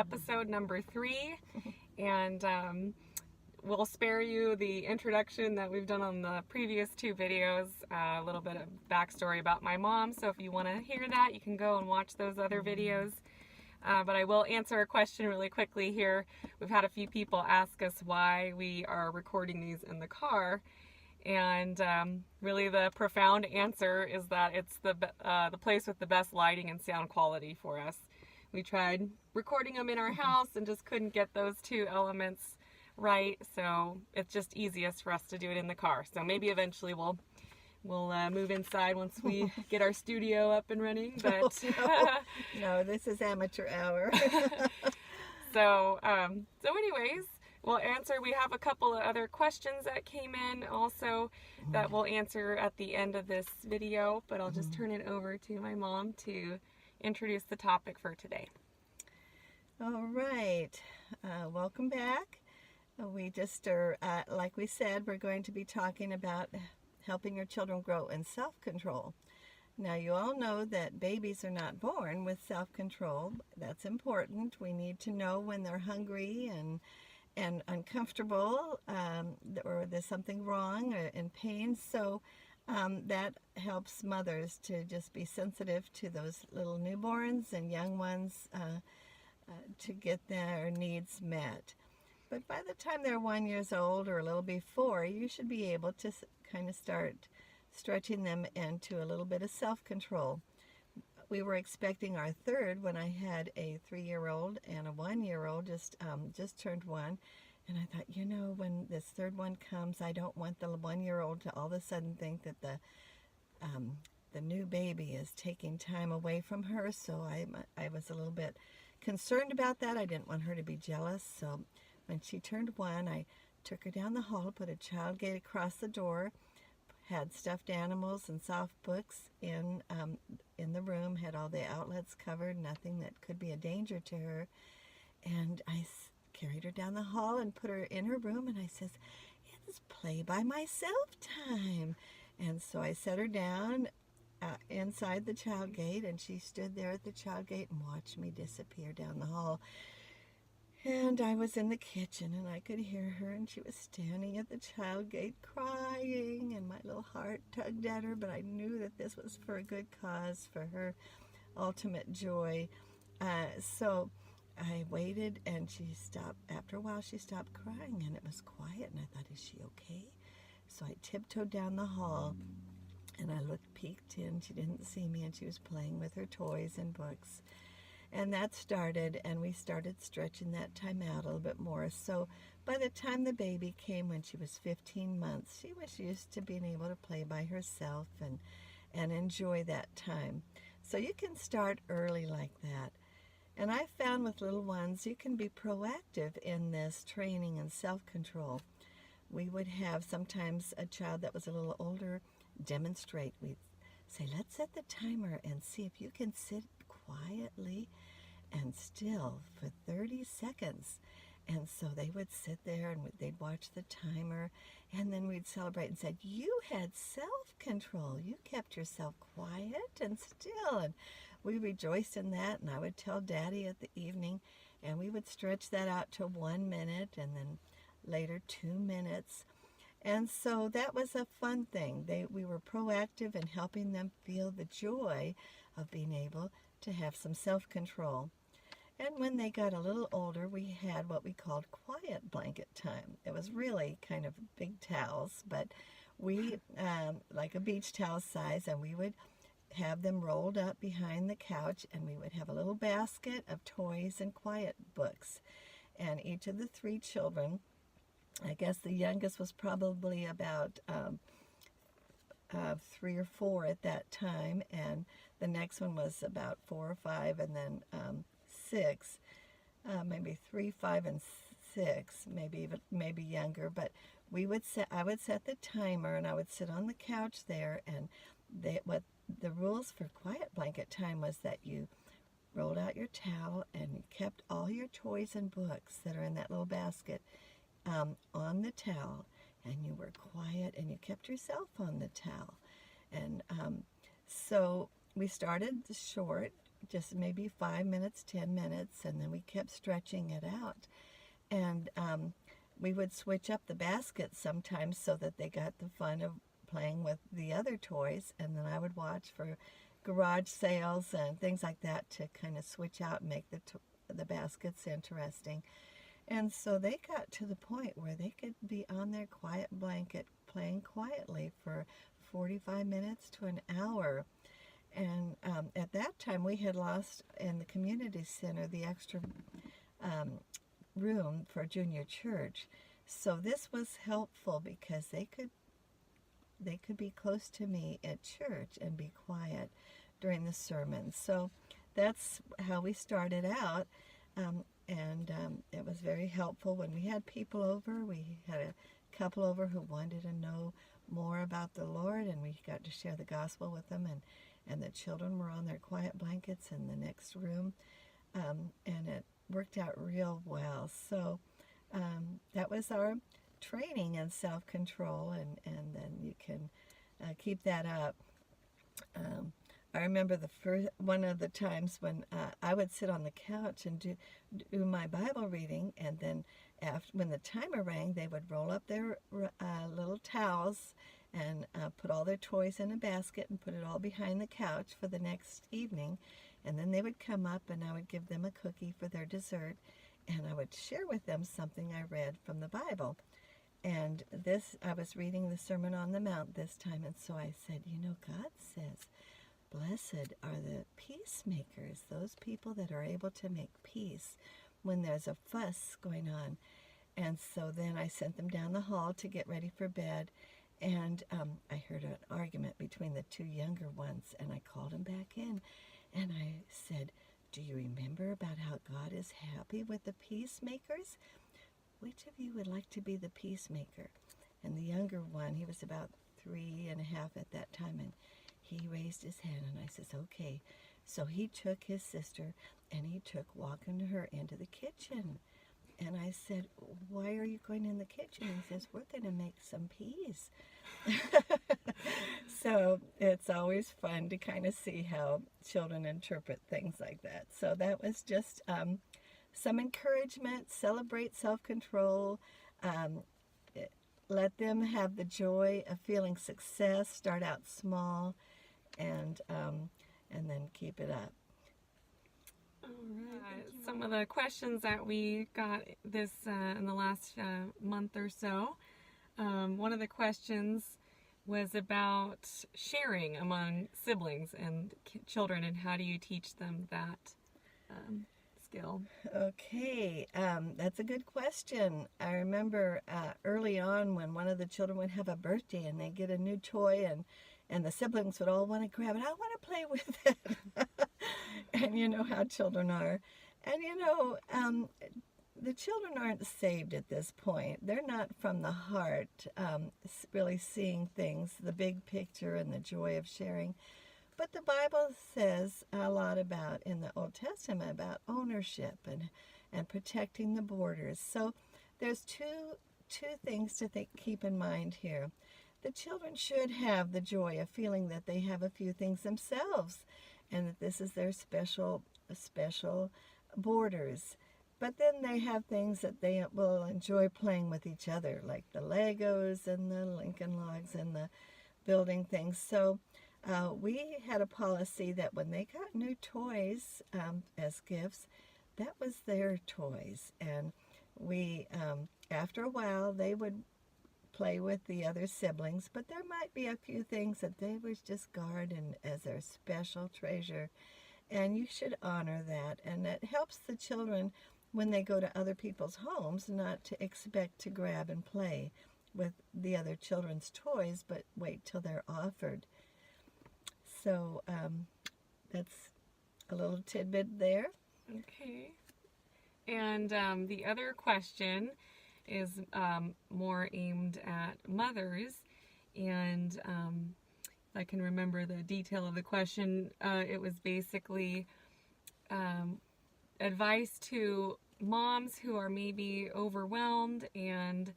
episode number 3, and we'll spare you the introduction that we've done on the previous 2 videos, a little bit of backstory about my mom. So if you want to hear that, you can go and watch those other videos. But I will answer a question really quickly here. We've had a few people ask us why we are recording these in the car. And really the profound answer is that it's the place with the best lighting and sound quality for us. We tried recording them in our house and just couldn't get those 2 elements right, so it's just easiest for us to do it in the car. So maybe eventually we'll move inside once we get our studio up and running. But no, this is amateur hour. So anyways, we'll answer. We have a couple of other questions that came in also that we'll answer at the end of this video, but I'll just turn it over to my mom to introduce the topic for today. All right, welcome back. We just are, like we said, we're going to be talking about helping your children grow in self-control. Now, you all know that babies are not born with self-control. That's important. We need to know when they're hungry and uncomfortable, or there's something wrong or in pain. So that helps mothers to just be sensitive to those little newborns and young ones to get their needs met. But by the time they're 1 year old or a little before, you should be able to kind of start stretching them into a little bit of self-control. We were expecting our third when I had a 3-year-old and a 1-year-old just turned 1. And I thought, you know, when this third one comes, I don't want the 1-year-old to all of a sudden think that the new baby is taking time away from her. So I was a little bit concerned about that. I didn't want her to be jealous. So when she turned 1, I took her down the hall, put a child gate across the door, had stuffed animals and soft books in the room, had all the outlets covered, nothing that could be a danger to her. And I carried her down the hall and put her in her room, and I says, it's play by myself time. And so I set her down inside the child gate, and she stood there at the child gate and watched me disappear down the hall. And I was in the kitchen, and I could hear her, and she was standing at the child gate crying, and my little heart tugged at her, but I knew that this was for a good cause, for her ultimate joy. So I waited, and she stopped. After a while, she stopped crying, and it was quiet, and I thought, is she okay? So I tiptoed down the hall, and I peeked in. She didn't see me, and she was playing with her toys and books. And that started, and we started stretching that time out a little bit more. So by the time the baby came, when she was 15 months, she was used to being able to play by herself and enjoy that time. So you can start early like that. And I found with little ones, you can be proactive in this training and self-control. We would have sometimes a child that was a little older demonstrate. We'd say, let's set the timer and see if you can sit quietly and still for 30 seconds. And so they would sit there and they'd watch the timer, and then we'd celebrate and said, you had self-control. You kept yourself quiet and still. And we rejoiced in that, and I would tell Daddy at the evening, and we would stretch that out to 1 minute, and then later 2 minutes. And so that was a fun thing. We were proactive in helping them feel the joy of being able to have some self-control. And when they got a little older, we had what we called quiet blanket time. It was really kind of big towels, but we, like a beach towel size, and we would have them rolled up behind the couch, and we would have a little basket of toys and quiet books. And each of the 3 children, I guess the youngest was probably about 3 or 4 at that time, and the next one was about 4 or 5, and then 6, maybe 3, 5, and 6, maybe younger. But I would set the timer, and I would sit on the couch there, and what the rules for quiet blanket time was that you rolled out your towel and you kept all your toys and books that are in that little basket on the towel, and you were quiet, and you kept yourself on the towel. And so we started short, just maybe 5 minutes, 10 minutes, and then we kept stretching it out. And we would switch up the baskets sometimes so that they got the fun of playing with the other toys, and then I would watch for garage sales and things like that to kind of switch out and make the baskets interesting. And so they got to the point where they could be on their quiet blanket playing quietly for 45 minutes to an hour. And at that time, we had lost in the community center the extra room for junior church. So this was helpful because they could be close to me at church and be quiet during the sermon. So that's how we started out. And it was very helpful when we had people over. We had a couple over who wanted to know more about the Lord, and we got to share the gospel with them, and the children were on their quiet blankets in the next room, and it worked out real well. So that was our training in self-control, and then you can keep that up. I remember one of the times when I would sit on the couch and do my Bible reading, and then when the timer rang, they would roll up their little towels and put all their toys in a basket and put it all behind the couch for the next evening. And then they would come up, and I would give them a cookie for their dessert, and I would share with them something I read from the Bible. And I was reading the Sermon on the Mount this time, and so I said, God says, blessed are the peacemakers, those people that are able to make peace when there's a fuss going on. And so then I sent them down the hall to get ready for bed, and I heard an argument between the two younger ones, and I called them back in, and I said, do you remember about how God is happy with the peacemakers? Which of you would like to be the peacemaker? And the younger one, he was about 3.5 at that time, and he raised his hand, and I says, okay. So he took his sister, and he took walking her into the kitchen. And I said, why are you going in the kitchen? He says, we're going to make some peas. So it's always fun to kind of see how children interpret things like that. So that was just some encouragement. Celebrate self-control. Let them have the joy of feeling success. Start out small, and then keep it up. All right. Some of the questions that we got in the last month or so. One of the questions was about sharing among siblings and children, and how do you teach them that skill? Okay, that's a good question. I remember early on when one of the children would have a birthday and they get a new toy, and the siblings would all want to grab it. I want to play with it. And you know how children are. And the children aren't saved at this point. They're not from the heart, really seeing things, the big picture and the joy of sharing. But the Bible says a lot about, in the Old Testament, about ownership and protecting the borders. So there's two things to keep in mind here. The children should have the joy of feeling that they have a few things themselves, and that this is their special borders. But then they have things that they will enjoy playing with each other, like the Legos and the Lincoln Logs and the building things. So we had a policy that when they got new toys as gifts, that was their toys. And we, after a while, they would play with the other siblings, but there might be a few things that they would just guard as their special treasure. And you should honor that. And it helps the children when they go to other people's homes not to expect to grab and play with the other children's toys, but wait till they're offered. So that's a little tidbit there. Okay. And the other question is more aimed at mothers, and I can remember the detail of the question. It was basically advice to moms who are maybe overwhelmed and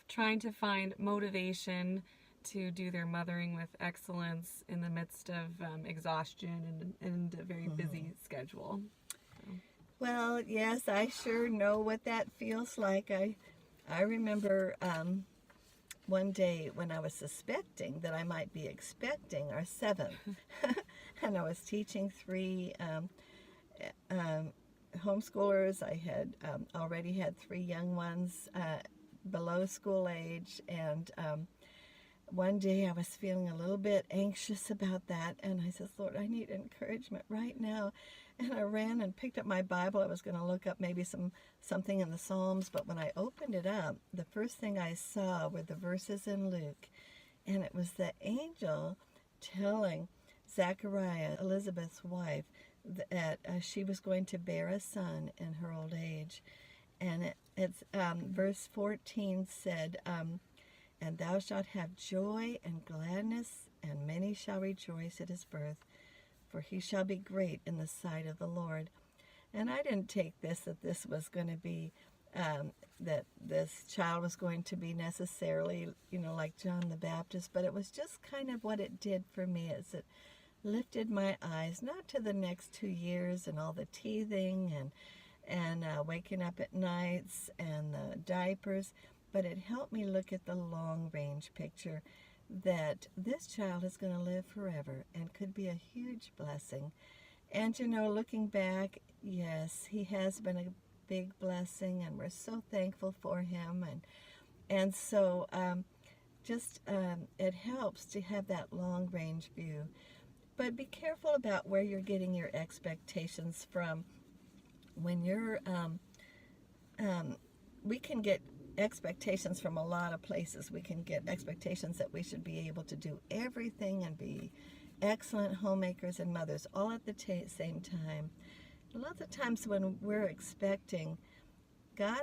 trying to find motivation to do their mothering with excellence in the midst of exhaustion and a very busy schedule. Well, yes, I sure know what that feels like. I remember one day when I was suspecting that I might be expecting our seventh, and I was teaching three homeschoolers. I had already had three young ones below school age, and one day I was feeling a little bit anxious about that, and I said, Lord, I need encouragement right now. And I ran and picked up my Bible. I was going to look up maybe something in the Psalms, but when I opened it up, the first thing I saw were the verses in Luke, and it was the angel telling Zechariah, Elizabeth's wife, that she was going to bear a son in her old age. And it's verse 14 said, and thou shalt have joy and gladness, and many shall rejoice at his birth, for he shall be great in the sight of the Lord. And I didn't take this that this was going to be, that this child was going to be necessarily, like John the Baptist, but it was just kind of what it did for me, is it lifted my eyes, not to the next 2 years and all the teething and waking up at nights and the diapers, but it helped me look at the long-range picture, that this child is going to live forever and could be a huge blessing. And looking back, yes, he has been a big blessing, and we're so thankful for him. And so it helps to have that long-range view. But be careful about where you're getting your expectations from. When you're, we can get expectations from a lot of places. We can get expectations that we should be able to do everything and be excellent homemakers and mothers all at the same time. A lot of times when we're expecting, God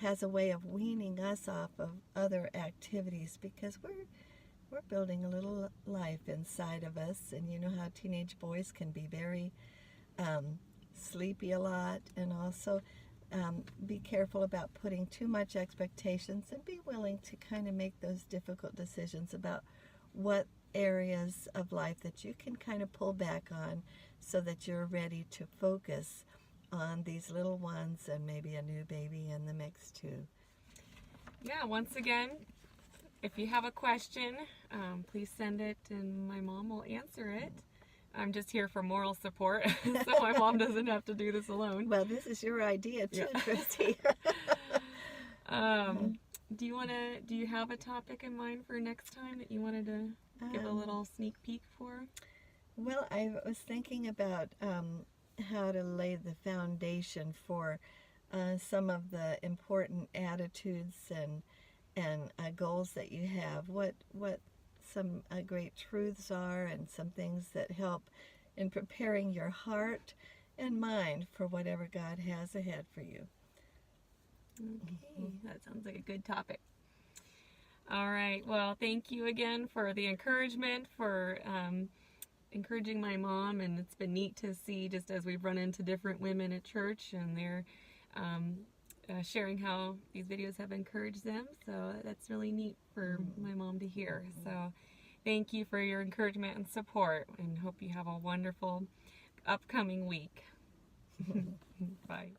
has a way of weaning us off of other activities, because we're building a little life inside of us. And you know how teenage boys can be very sleepy a lot, and also be careful about putting too much expectations, and be willing to kind of make those difficult decisions about what areas of life that you can kind of pull back on, so that you're ready to focus on these little ones and maybe a new baby in the mix too. Yeah, once again, if you have a question, please send it and my mom will answer it. I'm just here for moral support, so my mom doesn't have to do this alone. Well, this is your idea too, yeah. Christy. Do you have a topic in mind for next time that you wanted to give a little sneak peek for? Well, I was thinking about how to lay the foundation for some of the important attitudes and goals that you have. What some great truths are, and some things that help in preparing your heart and mind for whatever God has ahead for you. Okay, that sounds like a good topic. All right, well, thank you again for the encouragement, for encouraging my mom, and it's been neat to see, just as we've run into different women at church, and they're sharing how these videos have encouraged them. So that's really neat for my mom to hear. So thank you for your encouragement and support, and hope you have a wonderful upcoming week. Bye.